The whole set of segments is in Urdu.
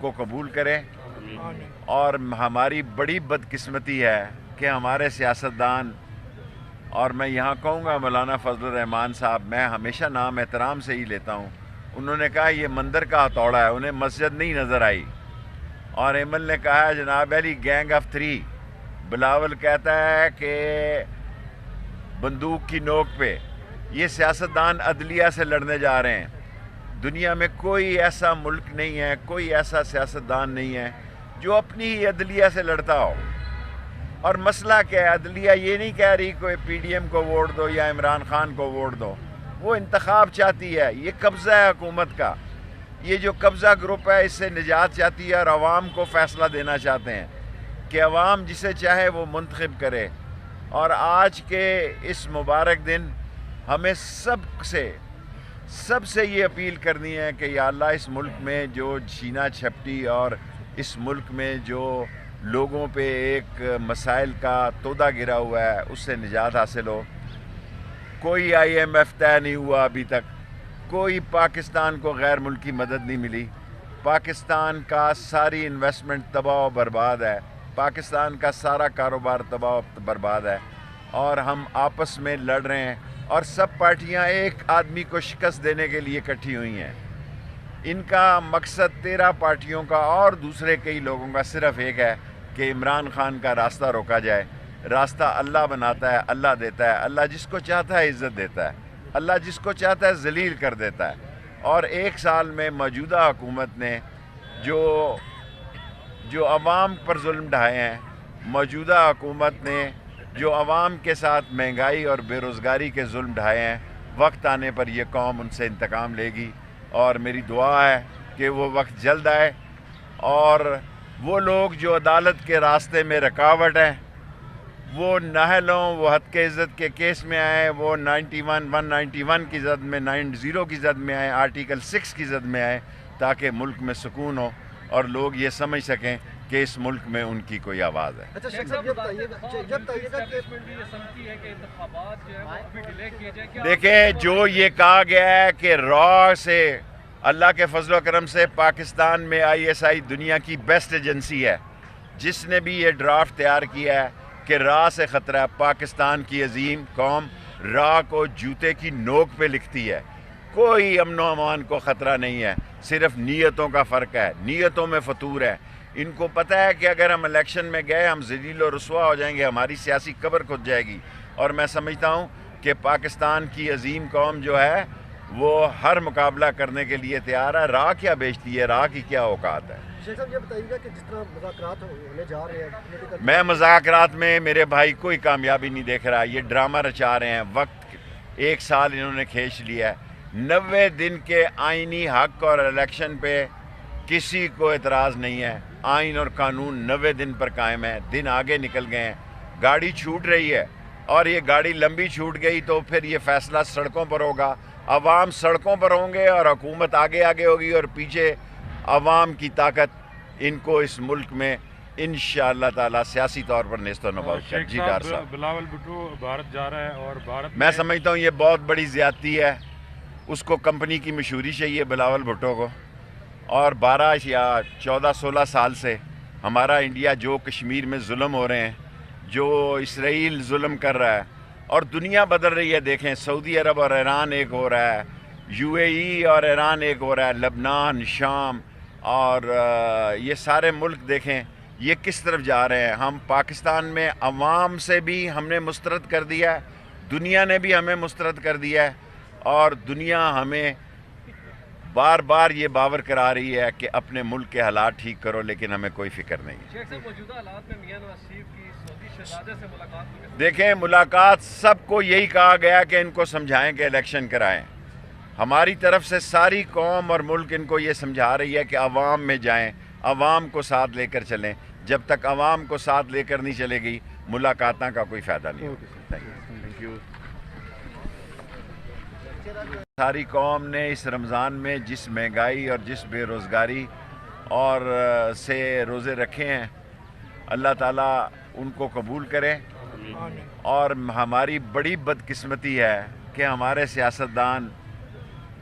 کو قبول کرے، اور ہماری بڑی بدقسمتی ہے کہ ہمارے سیاستدان، اور میں یہاں کہوں گا مولانا فضل الرحمان صاحب، میں ہمیشہ نام احترام سے ہی لیتا ہوں، انہوں نے کہا یہ مندر کا ہتھوڑا ہے، انہیں مسجد نہیں نظر آئی، اور ایمل نے کہا ہے جناب علی گینگ آف 3، بلاول کہتا ہے کہ بندوق کی نوک پہ یہ سیاستدان عدلیہ سے لڑنے جا رہے ہیں۔ دنیا میں کوئی ایسا ملک نہیں ہے، کوئی ایسا سیاستدان نہیں ہے جو اپنی ہی عدلیہ سے لڑتا ہو۔ اور مسئلہ کیا ہے؟ عدلیہ یہ نہیں کہہ رہی کوئی پی ڈی ایم کو ووٹ دو یا عمران خان کو ووٹ دو، وہ انتخاب چاہتی ہے، یہ قبضہ ہے حکومت کا، یہ جو قبضہ گروپ ہے اس سے نجات چاہتی ہے، اور عوام کو فیصلہ دینا چاہتے ہیں کہ عوام جسے چاہے وہ منتخب کرے۔ اور آج کے اس مبارک دن ہمیں سب سے یہ اپیل کرنی ہے کہ یا اللہ اس ملک میں جو چھینا چھپٹی اور اس ملک میں جو لوگوں پہ ایک مسائل کا تودہ گرا ہوا ہے اس سے نجات حاصل ہو۔ کوئی آئی ایم ایف طے نہیں ہوا ابھی تک، کوئی پاکستان کو غیر ملکی مدد نہیں ملی، پاکستان کا ساری انویسٹمنٹ تباہ و برباد ہے، پاکستان کا سارا کاروبار تباہ و برباد ہے، اور ہم آپس میں لڑ رہے ہیں، اور سب پارٹیاں ایک آدمی کو شکست دینے کے لیے اکٹھی ہوئی ہیں۔ ان کا مقصد 13 پارٹیوں کا اور دوسرے کئی لوگوں کا صرف ایک ہے کہ عمران خان کا راستہ روکا جائے۔ راستہ اللہ بناتا ہے، اللہ دیتا ہے، اللہ جس کو چاہتا ہے عزت دیتا ہے، اللہ جس کو چاہتا ہے ذلیل کر دیتا ہے۔ اور ایک سال میں موجودہ حکومت نے جو عوام پر ظلم ڈھائے ہیں، موجودہ حکومت نے جو عوام کے ساتھ مہنگائی اور بے روزگاری کے ظلم ڈھائے ہیں، وقت آنے پر یہ قوم ان سے انتقام لے گی، اور میری دعا ہے کہ وہ وقت جلد آئے، اور وہ لوگ جو عدالت کے راستے میں رکاوٹ ہیں وہ نااہل ہوں، وہ حد کے عزت کے کیس میں آئیں، وہ 191 کی زد میں 90 کی زد میں آئیں، آرٹیکل 6 کی زد میں آئیں، تاکہ ملک میں سکون ہو اور لوگ یہ سمجھ سکیں کہ اس ملک میں ان کی کوئی آواز ہے۔ اچھا شیخ صاحب، دیکھیں جو یہ کہا گیا ہے کہ را سے اللہ کے فضل و کرم سے پاکستان میں آئی ایس آئی دنیا کی بیسٹ ایجنسی ہے، جس نے بھی یہ ڈرافٹ تیار کیا ہے کہ را سے خطرہ ہے، پاکستان کی عظیم قوم را کو جوتے کی نوک پہ لکھتی ہے، کوئی امن و امان کو خطرہ نہیں ہے، صرف نیتوں کا فرق ہے، نیتوں میں فطور ہے۔ ان کو پتہ ہے کہ اگر ہم الیکشن میں گئے ہم ذلیل و رسوا ہو جائیں گے، ہماری سیاسی قبر کھد جائے گی، اور میں سمجھتا ہوں کہ پاکستان کی عظیم قوم جو ہے وہ ہر مقابلہ کرنے کے لیے تیار ہے۔ راہ کیا بیچتی ہے، راہ کی کیا اوقات ہے؟ شیخ صاحب یہ بتائیے گا کہ جس طرح مذاکرات ہونے جا رہے ہیں، میں مذاکرات میں میرے بھائی کوئی کامیابی نہیں دیکھ رہا، یہ ڈرامہ رچا رہے ہیں، وقت 1 سال انہوں نے کھینچ لیا ہے۔ 90 دن کے آئینی حق اور الیکشن پہ کسی کو اعتراض نہیں ہے، آئین اور قانون 90 دن پر قائم ہے، دن آگے نکل گئے ہیں، گاڑی چھوٹ رہی ہے، اور یہ گاڑی لمبی چھوٹ گئی تو پھر یہ فیصلہ سڑکوں پر ہوگا، عوام سڑکوں پر ہوں گے اور حکومت آگے آگے ہوگی، اور پیچھے عوام کی طاقت ان کو اس ملک میں انشاءاللہ تعالی سیاسی طور پر نیست و نبود کر۔ جی ڈار صاحب، بلاول بھٹو بھارت جا رہا ہے، اور بھارت میں سمجھتا ہوں یہ بہت بڑی زیادتی ہے، اس کو کمپنی کی مشہوری چاہیے بلاول بھٹو کو، اور 12 یا 14-16 سال سے ہمارا انڈیا جو کشمیر میں ظلم ہو رہے ہیں، جو اسرائیل ظلم کر رہا ہے، اور دنیا بدل رہی ہے، دیکھیں سعودی عرب اور ایران ایک ہو رہا ہے، یو اے ای اور ایران ایک ہو رہا ہے، لبنان، شام، اور یہ سارے ملک دیکھیں یہ کس طرف جا رہے ہیں۔ ہم پاکستان میں عوام سے بھی ہم نے مسترد کر دیا ہے، دنیا نے بھی ہمیں مسترد کر دیا ہے، اور دنیا ہمیں بار بار یہ باور کرا رہی ہے کہ اپنے ملک کے حالات ٹھیک کرو، لیکن ہمیں کوئی فکر نہیں ہے۔ شیخ صاحب موجودہ حالات میں میاں نواز شریف کی سعودی شہزادے سے ملاقات کو دیکھیں ملاقات سب کو یہی کہا گیا کہ ان کو سمجھائیں کہ الیکشن کرائیں، ہماری طرف سے ساری قوم اور ملک ان کو یہ سمجھا رہی ہے کہ عوام میں جائیں، عوام کو ساتھ لے کر چلیں، جب تک عوام کو ساتھ لے کر نہیں چلے گی ملاقاتوں کا کوئی فائدہ نہیں ہوگا۔ Thank you. ساری قوم نے اس رمضان میں جس مہنگائی اور جس بے روزگاری اور سے روزے رکھے ہیں، اللہ تعالیٰ ان کو قبول کرے، اور ہماری بڑی بدقسمتی ہے کہ ہمارے سیاستدان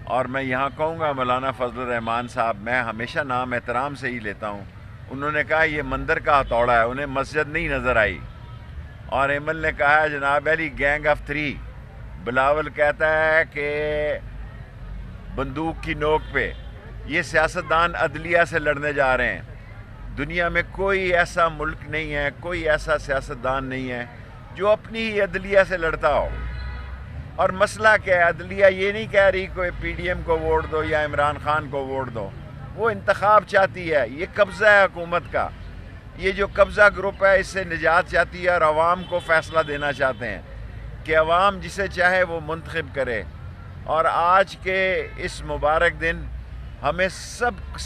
اور میں یہاں کہوں گا مولانا فضل الرحمان صاحب، میں ہمیشہ نام احترام سے ہی لیتا ہوں، انہوں نے کہا یہ مندر کا ہتھوڑا ہے، انہیں مسجد نہیں نظر آئی۔ اور ایمل نے کہا جناب علی گینگ آف 3، بلاول کہتا ہے کہ بندوق کی نوک پہ یہ سیاستدان عدلیہ سے لڑنے جا رہے ہیں۔ دنیا میں کوئی ایسا ملک نہیں ہے، کوئی ایسا سیاستدان نہیں ہے جو اپنی ہی عدلیہ سے لڑتا ہو۔ اور مسئلہ کیا ہے؟ عدلیہ یہ نہیں کہہ رہی کوئی پی ڈی ایم کو ووٹ دو یا عمران خان کو ووٹ دو، وہ انتخاب چاہتی ہے، یہ قبضہ ہے حکومت کا، یہ جو قبضہ گروپ ہے اس سے نجات چاہتی ہے اور عوام کو فیصلہ دینا چاہتے ہیں کہ عوام جسے چاہے وہ منتخب کرے۔ اور آج کے اس مبارک دن ہمیں سب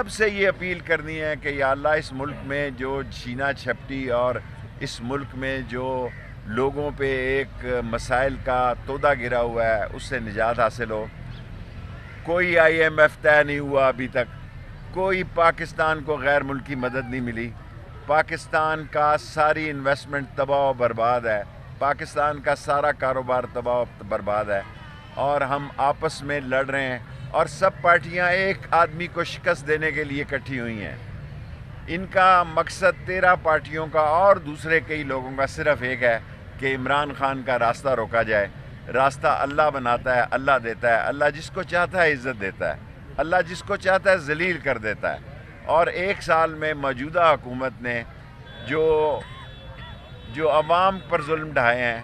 سے یہ اپیل کرنی ہے کہ یا اللہ اس ملک میں جو چھینا چھپٹی اور اس ملک میں جو لوگوں پہ ایک مسائل کا تودہ گرا ہوا ہے اس سے نجات حاصل ہو۔ کوئی آئی ایم ایف طے نہیں ہوا ابھی تک، کوئی پاکستان کو غیر ملکی مدد نہیں ملی، پاکستان کا ساری انویسٹمنٹ تباہ و برباد ہے، پاکستان کا سارا کاروبار تباہ و برباد ہے، اور ہم آپس میں لڑ رہے ہیں اور سب پارٹیاں ایک آدمی کو شکست دینے کے لیے اکٹھی ہوئی ہیں۔ ان کا مقصد 13 پارٹیوں کا اور دوسرے کئی لوگوں کا صرف ایک ہے کہ عمران خان کا راستہ روکا جائے۔ راستہ اللہ بناتا ہے، اللہ دیتا ہے، اللہ جس کو چاہتا ہے عزت دیتا ہے، اللہ جس کو چاہتا ہے ذلیل کر دیتا ہے۔ اور 1 سال میں موجودہ حکومت نے جو عوام پر ظلم ڈھائے ہیں،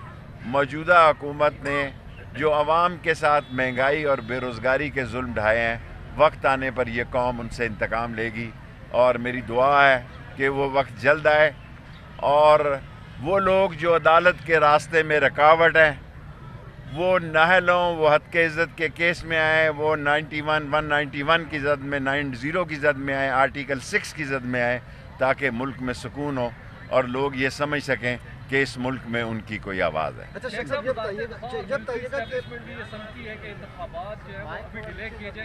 موجودہ حکومت نے جو عوام کے ساتھ مہنگائی اور بے روزگاری کے ظلم ڈھائے ہیں، وقت آنے پر یہ قوم ان سے انتقام لے گی۔ اور میری دعا ہے کہ وہ وقت جلد آئے اور وہ لوگ جو عدالت کے راستے میں رکاوٹ ہیں وہ نااہل ہوں، وہ حد کے عزت کے کیس میں آئے، وہ 191 کی زد میں 90 کی زد میں آئے، آرٹیکل 6 کی زد میں آئے، تاکہ ملک میں سکون ہو اور لوگ یہ سمجھ سکیں کہ اس ملک میں ان کی کوئی آواز ہے۔ اچھا شیخ صاحب یہ بتائیے گا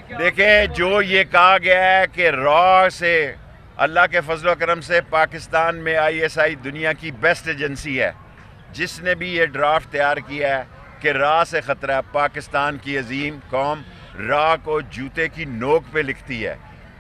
کہ دیکھیں جو یہ کہا گیا ہے کہ را سے اللہ کے فضل و کرم سے پاکستان میں ISI دنیا کی بیسٹ ایجنسی ہے، جس نے بھی یہ ڈرافٹ تیار کیا ہے کہ را سے خطرہ ہے، پاکستان کی عظیم قوم را کو جوتے کی نوک پہ لکھتی ہے،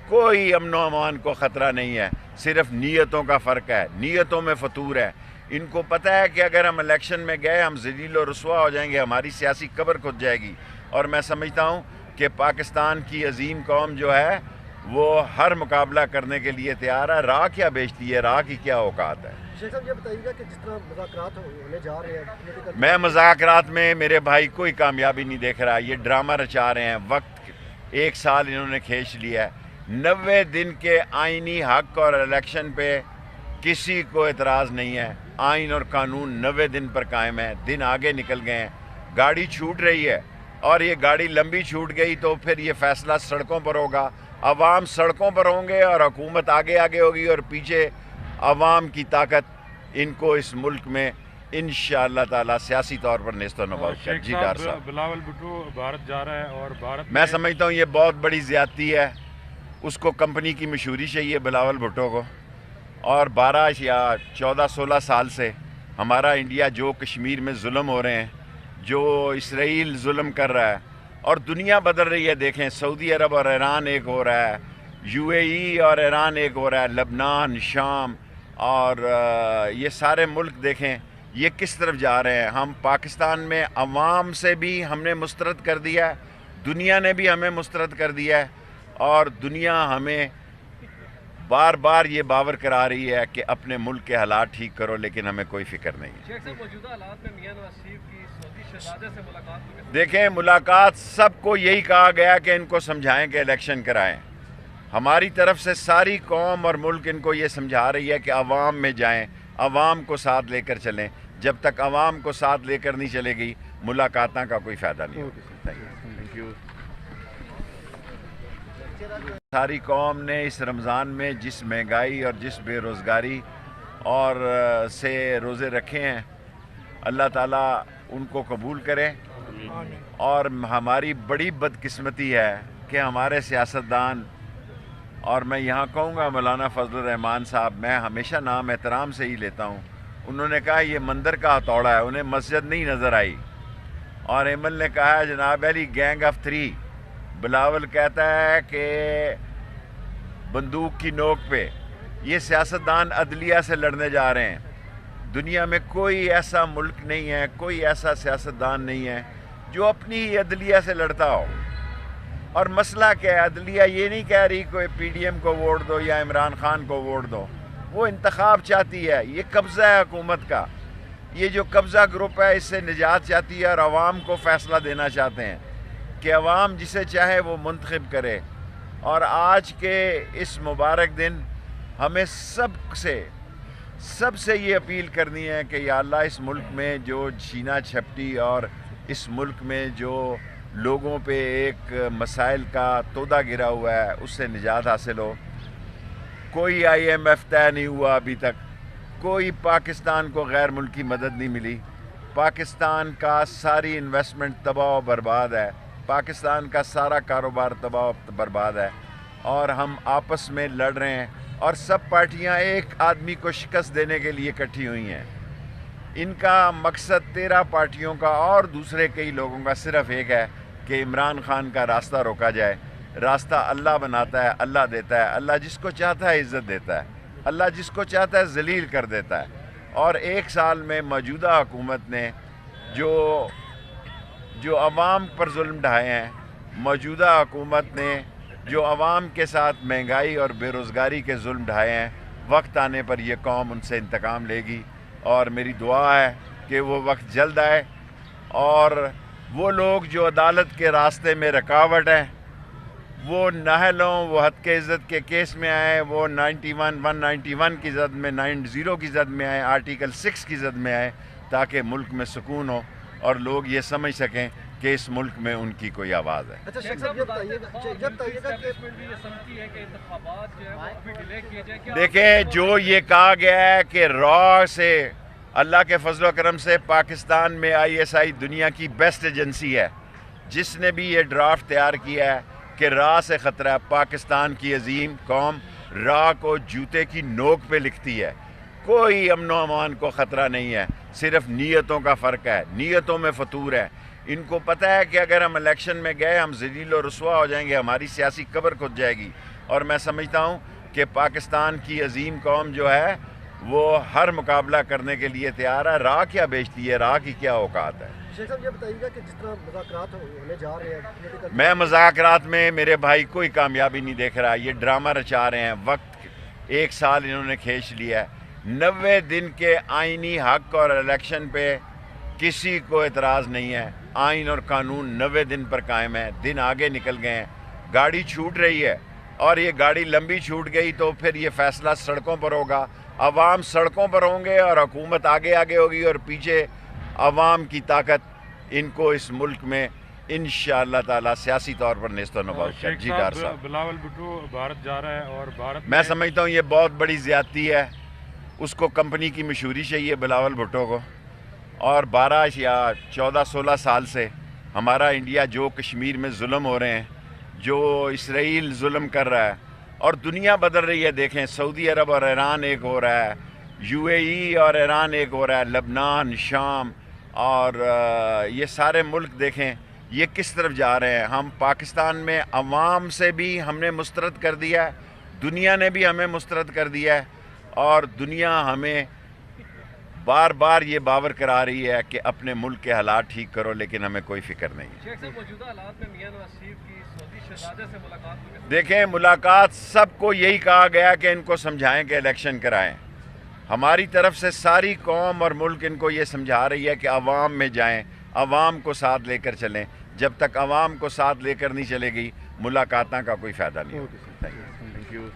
کوئی امن و امان کو خطرہ نہیں ہے، صرف نیتوں کا فرق ہے، نیتوں میں فطور ہے۔ ان کو پتہ ہے کہ اگر ہم الیکشن میں گئے ہم ذلیل و رسوا ہو جائیں گے، ہماری سیاسی قبر کھد جائے گی۔ اور میں سمجھتا ہوں کہ پاکستان کی عظیم قوم جو ہے وہ ہر مقابلہ کرنے کے لیے تیار ہے۔ راہ کیا بیچتی ہے، راہ کی کیا اوقات ہے؟ شیخ صاحب یہ بتائیے گا کہ جس طرح مذاکرات ہونے جا رہے ہیں، میں مذاکرات میں میرے بھائی کوئی کامیابی نہیں دیکھ رہا، یہ ڈرامہ رچا رہے ہیں، وقت 1 سال انہوں نے کھینچ لیا ہے۔ 90 دن کے آئینی حق اور الیکشن پہ کسی کو اعتراض نہیں ہے، آئین اور قانون 90 دن پر قائم ہے، دن آگے نکل گئے ہیں، گاڑی چھوٹ رہی ہے، اور یہ گاڑی لمبی چھوٹ گئی تو پھر یہ فیصلہ سڑکوں پر ہوگا، عوام سڑکوں پر ہوں گے اور حکومت آگے آگے ہوگی، اور پیچھے عوام کی طاقت ان کو اس ملک میں انشاءاللہ تعالی سیاسی طور پر نیست و نبود کر۔ جی ڈار صاحب، بلاول بھٹو بھارت جا رہا ہے اور بھارت میں سمجھتا ہوں یہ بہت بڑی زیادتی ہے، اس کو کمپنی کی مشہوری چاہیے بلاول بھٹو کو، اور 12 یا 14-16 سال سے ہمارا انڈیا جو کشمیر میں ظلم ہو رہے ہیں، جو اسرائیل ظلم کر رہا ہے، اور دنیا بدل رہی ہے، دیکھیں سعودی عرب اور ایران ایک ہو رہا ہے، UAE اور ایران ایک ہو رہا ہے، لبنان، شام، اور یہ سارے ملک دیکھیں یہ کس طرف جا رہے ہیں۔ ہم پاکستان میں عوام سے بھی ہم نے مسترد کر دیا ہے، دنیا نے بھی ہمیں مسترد کر دیا ہے، اور دنیا ہمیں بار بار یہ باور کرا رہی ہے کہ اپنے ملک کے حالات ٹھیک کرو، لیکن ہمیں کوئی فکر نہیں ہے۔ شیخ صاحب موجودہ حالات میں میاں نواز شریف کی سعودی شہزادے سے ملاقات ہوئی؟ دیکھیں ملاقات سب کو یہی کہا گیا کہ ان کو سمجھائیں کہ الیکشن کرائیں، ہماری طرف سے ساری قوم اور ملک ان کو یہ سمجھا رہی ہے کہ عوام میں جائیں، عوام کو ساتھ لے کر چلیں، جب تک عوام کو ساتھ لے کر نہیں چلے گی ملاقاتوں کا کوئی فائدہ نہیں ہوگا۔ Thank you. ساری قوم نے اس رمضان میں جس مہنگائی اور جس بے روزگاری اور سے روزے رکھے ہیں، اللہ تعالیٰ ان کو قبول کرے، اور ہماری بڑی بدقسمتی ہے کہ ہمارے سیاستدان، اور میں یہاں کہوں گا مولانا فضل الرحمان صاحب، میں ہمیشہ نام احترام سے ہی لیتا ہوں، انہوں نے کہا یہ مندر کا ہتھوڑا ہے، انہیں مسجد نہیں نظر آئی۔ اور ایمل نے کہا ہے جناب علی گینگ آف 3. بلاول کہتا ہے کہ بندوق کی نوک پہ یہ سیاستدان عدلیہ سے لڑنے جا رہے ہیں. دنیا میں کوئی ایسا ملک نہیں ہے, کوئی ایسا سیاستدان نہیں ہے جو اپنی ہی عدلیہ سے لڑتا ہو. اور مسئلہ کیا ہے؟ عدلیہ یہ نہیں کہہ رہی کوئی پی ڈی ایم کو ووٹ دو یا عمران خان کو ووٹ دو. وہ انتخاب چاہتی ہے. یہ قبضہ ہے حکومت کا. یہ جو قبضہ گروپ ہے اس سے نجات چاہتی ہے اور عوام کو فیصلہ دینا چاہتے ہیں کہ عوام جسے چاہے وہ منتخب کرے. اور آج کے اس مبارک دن ہمیں سب سے یہ اپیل کرنی ہے کہ یا اللہ اس ملک میں جو چھینا جھپٹی اور اس ملک میں جو لوگوں پہ ایک مسائل کا تودہ گرا ہوا ہے اس سے نجات حاصل ہو. کوئی آئی ایم ایف طے نہیں ہوا ابھی تک. کوئی پاکستان کو غیر ملکی مدد نہیں ملی. پاکستان کا ساری انویسٹمنٹ تباہ و برباد ہے. پاکستان کا سارا کاروبار تباہ و برباد ہے اور ہم آپس میں لڑ رہے ہیں اور سب پارٹیاں ایک آدمی کو شکست دینے کے لیے اکٹھی ہوئی ہیں. ان کا مقصد 13 پارٹیوں کا اور دوسرے کئی لوگوں کا صرف ایک ہے کہ عمران خان کا راستہ روکا جائے. راستہ اللہ بناتا ہے, اللہ دیتا ہے. اللہ جس کو چاہتا ہے عزت دیتا ہے, اللہ جس کو چاہتا ہے ذلیل کر دیتا ہے. اور 1 سال میں موجودہ حکومت نے جو عوام پر ظلم ڈھائے ہیں, موجودہ حکومت نے جو عوام کے ساتھ مہنگائی اور بے روزگاری کے ظلم ڈھائے ہیں, وقت آنے پر یہ قوم ان سے انتقام لے گی. اور میری دعا ہے کہ وہ وقت جلد آئے اور وہ لوگ جو عدالت کے راستے میں رکاوٹ ہیں وہ نااہل ہوں, وہ حد کے عزت کے کیس میں آئیں, وہ 191 کی زد میں 90 کی زد میں آئیں, آرٹیکل 6 کی زد میں آئیں, تاکہ ملک میں سکون ہو اور لوگ یہ سمجھ سکیں کہ اس ملک میں ان کی کوئی آواز ہے. اچھا شیخ صاحب یہ بتائیے گا کہ دیکھیں, جو یہ کہا گیا ہے کہ را سے اللہ کے فضل و کرم سے پاکستان میں ISI دنیا کی بیسٹ ایجنسی ہے. جس نے بھی یہ ڈرافٹ تیار کیا ہے کہ را سے خطرہ ہے, پاکستان کی عظیم قوم را کو جوتے کی نوک پہ لکھتی ہے. کوئی امن و امان کو خطرہ نہیں ہے, صرف نیتوں کا فرق ہے. نیتوں میں فطور ہے. ان کو پتہ ہے کہ اگر ہم الیکشن میں گئے ہم ذلیل و رسوا ہو جائیں گے, ہماری سیاسی قبر کھد جائے گی. اور میں سمجھتا ہوں کہ پاکستان کی عظیم قوم جو ہے وہ ہر مقابلہ کرنے کے لیے تیار ہے. راہ کیا بیچتی ہے, راہ کی کیا اوقات ہے. شیخ صاحب یہ بتائیے گا کہ جس طرح مذاکرات ہونے جا رہے ہیں, میں مذاکرات میں میرے بھائی کوئی کامیابی نہیں دیکھ رہا. یہ ڈرامہ رچا رہے ہیں. وقت 1 سال انہوں نے کھینچ لیا ہے. 90 دن کے آئینی حق اور الیکشن پہ کسی کو اعتراض نہیں ہے. آئین اور قانون 90 دن پر قائم ہے. دن آگے نکل گئے ہیں. گاڑی چھوٹ رہی ہے اور یہ گاڑی لمبی چھوٹ گئی تو پھر یہ فیصلہ سڑکوں پر ہوگا. عوام سڑکوں پر ہوں گے اور حکومت آگے ہوگی اور پیچھے عوام کی طاقت ان کو اس ملک میں انشاءاللہ تعالی سیاسی طور پر نیست و نبود کر. جی ڈار صاحب, بلاول بھٹو بھارت جا رہا ہے اور بھارت میں سمجھتا ہوں یہ بہت بڑی زیادتی ہے. اس کو کمپنی کی مشہوری چاہیے بلاول بھٹو کو. اور 12 یا 14-16 سال سے ہمارا انڈیا جو کشمیر میں ظلم ہو رہے ہیں, جو اسرائیل ظلم کر رہا ہے اور دنیا بدل رہی ہے. دیکھیں سعودی عرب اور ایران ایک ہو رہا ہے, UAE اور ایران ایک ہو رہا ہے, لبنان, شام اور یہ سارے ملک دیکھیں یہ کس طرف جا رہے ہیں. ہم پاکستان میں عوام سے بھی ہم نے مسترد کر دیا ہے, دنیا نے بھی ہمیں مسترد کر دیا ہے اور دنیا ہمیں بار بار یہ باور کرا رہی ہے کہ اپنے ملک کے حالات ٹھیک کرو, لیکن ہمیں کوئی فکر نہیں ہے. شیخ صاحب موجودہ حالات میں میاں نواز شریف کی سعودی شہزادے سے ملاقات ہوئی. دیکھیں ملاقات سب کو یہی کہا گیا کہ ان کو سمجھائیں کہ الیکشن کرائیں. ہماری طرف سے ساری قوم اور ملک ان کو یہ سمجھا رہی ہے کہ عوام میں جائیں, عوام کو ساتھ لے کر چلیں. جب تک عوام کو ساتھ لے کر نہیں چلے گی ملاقاتوں کا کوئی فائدہ نہیں ہوگا. Thank you.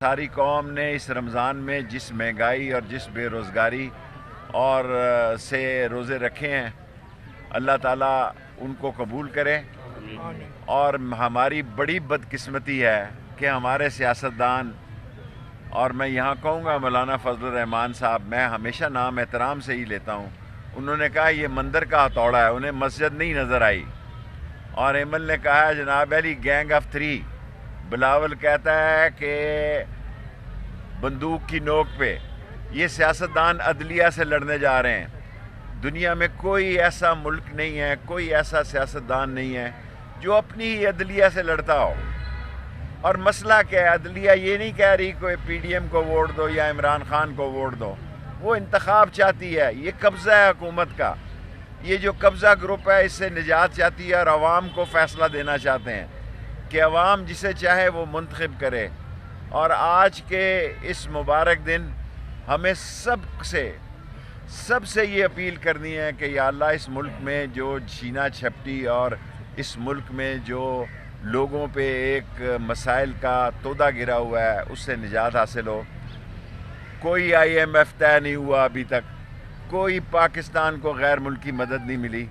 ساری قوم نے اس رمضان میں جس مہنگائی اور جس بے روزگاری اور سے روزے رکھے ہیں, اللہ تعالیٰ ان کو قبول کرے. اور ہماری بڑی بدقسمتی ہے کہ ہمارے سیاستدان, اور میں یہاں کہوں گا مولانا فضل الرحمان صاحب, میں ہمیشہ نام احترام سے ہی لیتا ہوں, انہوں نے کہا یہ مندر کا ہتھوڑا ہے, انہیں مسجد نہیں نظر آئی. اور ایمل نے کہا ہے جناب علی گینگ آف 3. بلاول کہتا ہے کہ بندوق کی نوک پہ یہ سیاستدان عدلیہ سے لڑنے جا رہے ہیں. دنیا میں کوئی ایسا ملک نہیں ہے, کوئی ایسا سیاستدان نہیں ہے جو اپنی ہی عدلیہ سے لڑتا ہو. اور مسئلہ کیا ہے, عدلیہ یہ نہیں کہہ رہی کوئی پی ڈی ایم کو ووٹ دو یا عمران خان کو ووٹ دو. وہ انتخاب چاہتی ہے. یہ قبضہ ہے حکومت کا. یہ جو قبضہ گروپ ہے اس سے نجات چاہتی ہے اور عوام کو فیصلہ دینا چاہتے ہیں کہ عوام جسے چاہے وہ منتخب کرے. اور آج کے اس مبارک دن ہمیں سب سے یہ اپیل کرنی ہے کہ یا اللہ اس ملک میں جو چھینا جھپٹی اور اس ملک میں جو لوگوں پہ ایک مسائل کا تودہ گرا ہوا ہے اس سے نجات حاصل ہو. کوئی آئی ایم ایف طے نہیں ہوا ابھی تک, کوئی پاکستان کو غیر ملکی مدد نہیں ملی.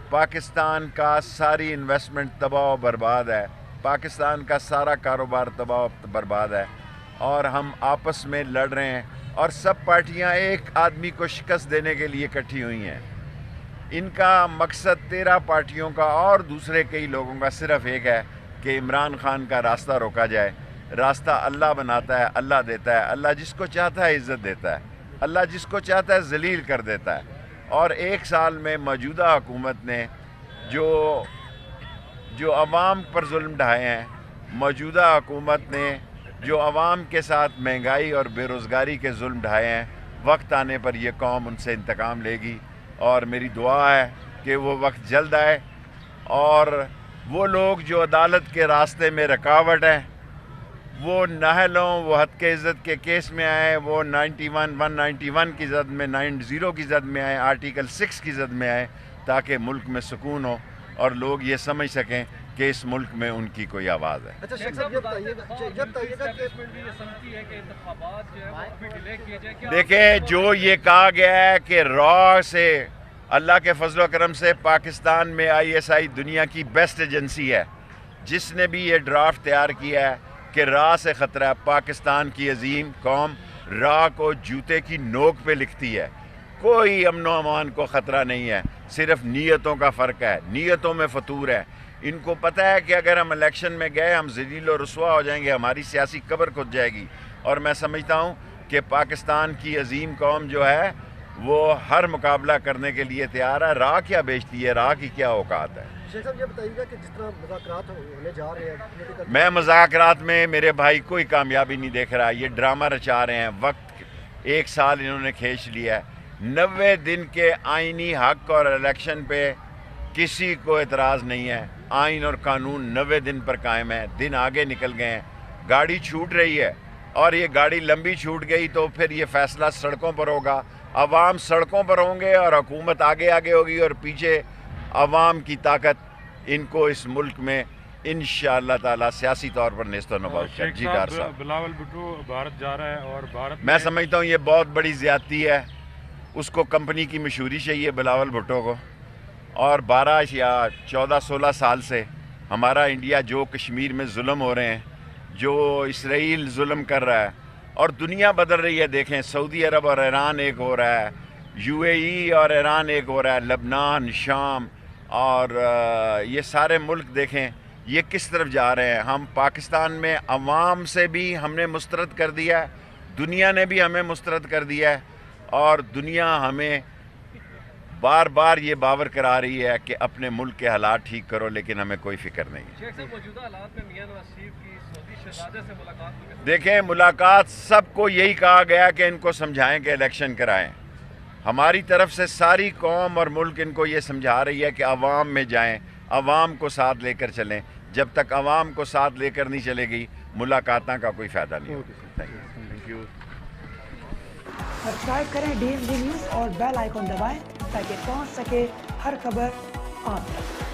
پاکستان کا ساری انویسٹمنٹ تباہ و برباد ہے, پاکستان کا سارا کاروبار تباہ و برباد ہے, اور ہم آپس میں لڑ رہے ہیں اور سب پارٹیاں ایک آدمی کو شکست دینے کے لیے اکٹھی ہوئی ہیں. ان کا مقصد 13 پارٹیوں کا اور دوسرے کئی لوگوں کا صرف ایک ہے کہ عمران خان کا راستہ روکا جائے. راستہ اللہ بناتا ہے, اللہ دیتا ہے. اللہ جس کو چاہتا ہے عزت دیتا ہے, اللہ جس کو چاہتا ہے ذلیل کر دیتا ہے. اور 1 سال میں موجودہ حکومت نے جو عوام پر ظلم ڈھائے ہیں, موجودہ حکومت نے جو عوام کے ساتھ مہنگائی اور بے روزگاری کے ظلم ڈھائے ہیں, وقت آنے پر یہ قوم ان سے انتقام لے گی. اور میری دعا ہے کہ وہ وقت جلد آئے اور وہ لوگ جو عدالت کے راستے میں رکاوٹ ہیں وہ نااہل ہوں, وہ حد کے عزت کے کیس میں آئیں, وہ 191 کی زد میں 90 کی زد میں آئیں, آرٹیکل 6 کی زد میں آئیں, تاکہ ملک میں سکون ہو اور لوگ یہ سمجھ سکیں کہ اس ملک میں ان کی کوئی آواز ہے. اچھا شیخ صاحب یہ بتائیے گا کہ دیکھیں جو یہ کہا گیا ہے کہ را سے اللہ کے فضل و کرم سے پاکستان میں ISI دنیا کی بیسٹ ایجنسی ہے, جس نے بھی یہ ڈرافٹ تیار کیا ہے کہ را سے خطرہ ہے. پاکستان کی عظیم قوم را کو جوتے کی نوک پہ لکھتی ہے. کوئی امن و امان کو خطرہ نہیں ہے, صرف نیتوں کا فرق ہے, نیتوں میں فطور ہے. ان کو پتہ ہے کہ اگر ہم الیکشن میں گئے ہم ذلیل و رسوا ہو جائیں گے, ہماری سیاسی قبر کھد جائے گی. اور میں سمجھتا ہوں کہ پاکستان کی عظیم قوم جو ہے وہ ہر مقابلہ کرنے کے لیے تیار ہے. راہ کیا بیچتی ہے, راہ کی کیا اوقات ہے. شیخ صاحب یہ بتائیے گا کہ جس طرح مذاکرات ہونے جا رہے ہیں, میں مذاکرات میں میرے بھائی کوئی کامیابی نہیں دیکھ رہا. یہ ڈرامہ رچا رہے ہیں. وقت 1 سال انہوں نے کھینچ لیا ہے. 90 دن کے آئینی حق اور الیکشن پہ کسی کو اعتراض نہیں ہے. آئین اور قانون 90 دن پر قائم ہے. دن آگے نکل گئے ہیں, گاڑی چھوٹ رہی ہے, اور یہ گاڑی لمبی چھوٹ گئی تو پھر یہ فیصلہ سڑکوں پر ہوگا. عوام سڑکوں پر ہوں گے اور حکومت آگے ہوگی, اور پیچھے عوام کی طاقت ان کو اس ملک میں انشاءاللہ تعالی سیاسی طور پر نیست و نبود کر. جی ڈار صاحب, بلاول بھٹو بھارت جا رہا ہے اور بھارت میں سمجھتا ہوں یہ بہت بڑی زیادتی ہے. اس کو کمپنی کی مشہوری چاہیے بلاول بھٹو کو. اور 12 یا 14-16 سال سے ہمارا انڈیا جو کشمیر میں ظلم ہو رہے ہیں, جو اسرائیل ظلم کر رہا ہے, اور دنیا بدل رہی ہے. دیکھیں سعودی عرب اور ایران ایک ہو رہا ہے, UAE اور ایران ایک ہو رہا ہے, لبنان, شام, اور یہ سارے ملک دیکھیں یہ کس طرف جا رہے ہیں. ہم پاکستان میں عوام سے بھی ہم نے مسترد کر دیا ہے, دنیا نے بھی ہمیں مسترد کر دیا ہے, اور دنیا ہمیں بار بار یہ باور کرا رہی ہے کہ اپنے ملک کے حالات ٹھیک کرو, لیکن ہمیں کوئی فکر نہیں. شیخ صاحب موجودہ حالات میں میاں نواز شریف کی سعودی شہزادے سے ملاقات کو دیکھیں ملاقات سب کو یہی کہا گیا کہ ان کو سمجھائیں کہ الیکشن کرائیں. ہماری طرف سے ساری قوم اور ملک ان کو یہ سمجھا رہی ہے کہ عوام میں جائیں, عوام کو ساتھ لے کر چلیں. جب تک عوام کو ساتھ لے کر نہیں چلے گی ملاقاتوں کا کوئی فائدہ نہیں ہوگا. Thank you. سبسکرائب کریں DMG نیوز اور بیل آئیکن دبائیں تاکہ پہنچ سکے ہر خبر آپ تک.